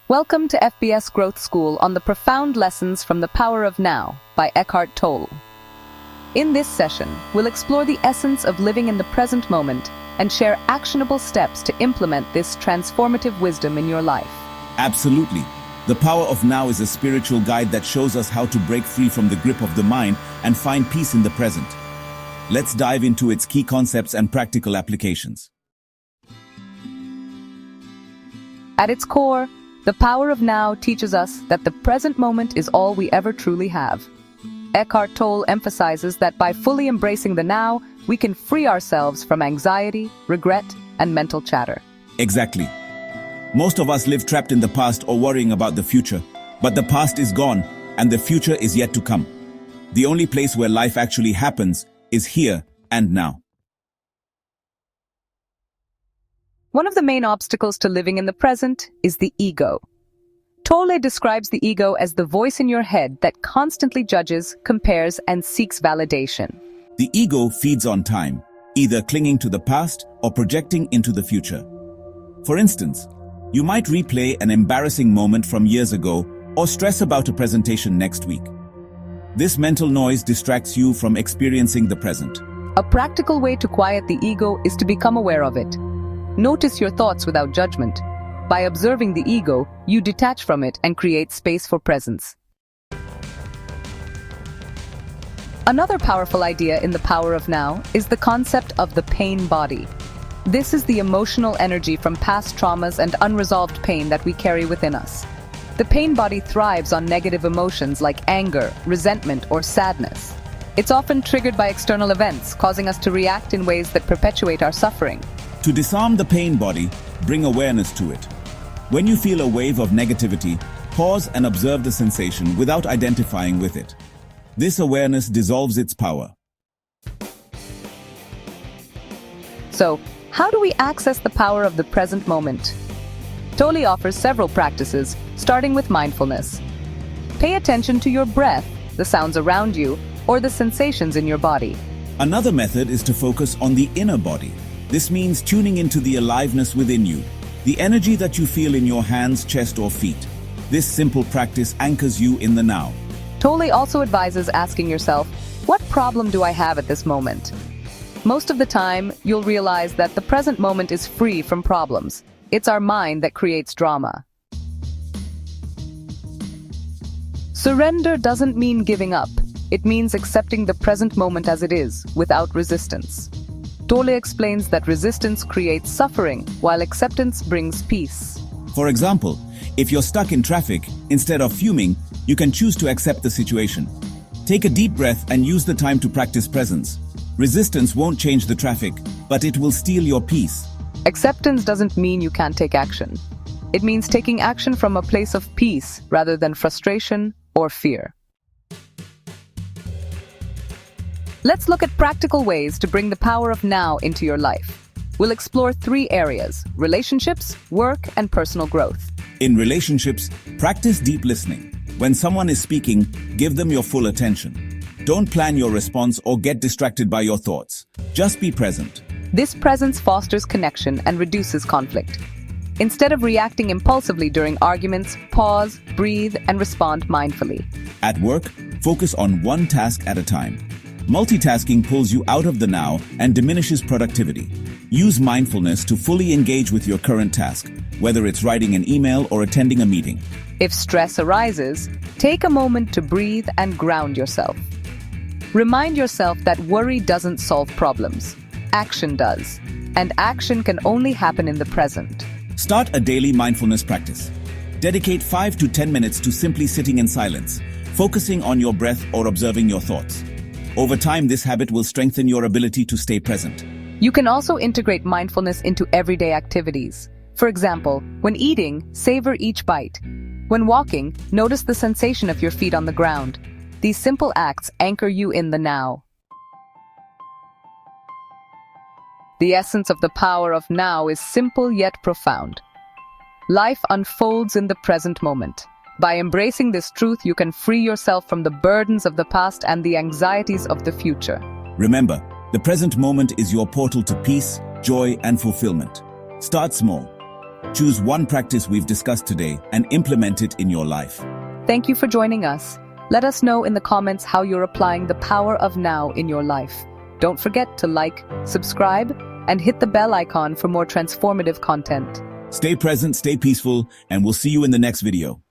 Welcome to FBS Growth School on the Profound Lessons from the Power of Now by Eckhart Tolle. In this session, we'll explore the essence of living in the present moment and share actionable steps to implement this transformative wisdom in your life. Absolutely. The Power of Now is a spiritual guide that shows us how to break free from the grip of the mind and find peace in the present. Let's dive into its key concepts and practical applications. At its core, the Power of Now teaches us that the present moment is all we ever truly have. Eckhart Tolle emphasizes that by fully embracing the now, we can free ourselves from anxiety, regret, and mental chatter. Exactly. Most of us live trapped in the past or worrying about the future, but the past is gone and the future is yet to come. The only place where life actually happens is here and now. One of the main obstacles to living in the present is the ego. Tolle describes the ego as the voice in your head that constantly judges, compares, and seeks validation. The ego feeds on time, either clinging to the past or projecting into the future. For instance, you might replay an embarrassing moment from years ago or stress about a presentation next week. This mental noise distracts you from experiencing the present. A practical way to quiet the ego is to become aware of it. Notice your thoughts without judgment. By observing the ego, you detach from it and create space for presence. Another powerful idea in the Power of Now is the concept of the pain body. This is the emotional energy from past traumas and unresolved pain that we carry within us. The pain body thrives on negative emotions like anger, resentment, or sadness. It's often triggered by external events, causing us to react in ways that perpetuate our suffering. To disarm the pain body, bring awareness to it. When you feel a wave of negativity, pause and observe the sensation without identifying with it. This awareness dissolves its power. So, how do we access the power of the present moment? Tolle offers several practices, starting with mindfulness. Pay attention to your breath, the sounds around you, or the sensations in your body. Another method is to focus on the inner body. This means tuning into the aliveness within you, the energy that you feel in your hands, chest, or feet. This simple practice anchors you in the now. Tolle also advises asking yourself, what problem do I have at this moment? Most of the time, you'll realize that the present moment is free from problems. It's our mind that creates drama. Surrender doesn't mean giving up. It means accepting the present moment as it is, without resistance. Tolle explains that resistance creates suffering, while acceptance brings peace. For example, if you're stuck in traffic, instead of fuming, you can choose to accept the situation. Take a deep breath and use the time to practice presence. Resistance won't change the traffic, but it will steal your peace. Acceptance doesn't mean you can't take action. It means taking action from a place of peace rather than frustration or fear. Let's look at practical ways to bring the power of now into your life. We'll explore 3 areas: relationships, work, and personal growth. In relationships, practice deep listening. When someone is speaking, give them your full attention. Don't plan your response or get distracted by your thoughts. Just be present. This presence fosters connection and reduces conflict. Instead of reacting impulsively during arguments, pause, breathe, and respond mindfully. At work, focus on one task at a time. Multitasking pulls you out of the now and diminishes productivity. Use mindfulness to fully engage with your current task, whether it's writing an email or attending a meeting. If stress arises, take a moment to breathe and ground yourself. Remind yourself that worry doesn't solve problems. Action does. And action can only happen in the present. Start a daily mindfulness practice. Dedicate 5 to 10 minutes to simply sitting in silence, focusing on your breath or observing your thoughts. Over time, this habit will strengthen your ability to stay present. You can also integrate mindfulness into everyday activities. For example, when eating, savor each bite. When walking, notice the sensation of your feet on the ground. These simple acts anchor you in the now. The essence of the power of now is simple yet profound. Life unfolds in the present moment. By embracing this truth, you can free yourself from the burdens of the past and the anxieties of the future. Remember, the present moment is your portal to peace, joy, and fulfillment. Start small. Choose one practice we've discussed today and implement it in your life. Thank you for joining us. Let us know in the comments how you're applying the power of now in your life. Don't forget to like, subscribe, and hit the bell icon for more transformative content. Stay present, stay peaceful, and we'll see you in the next video.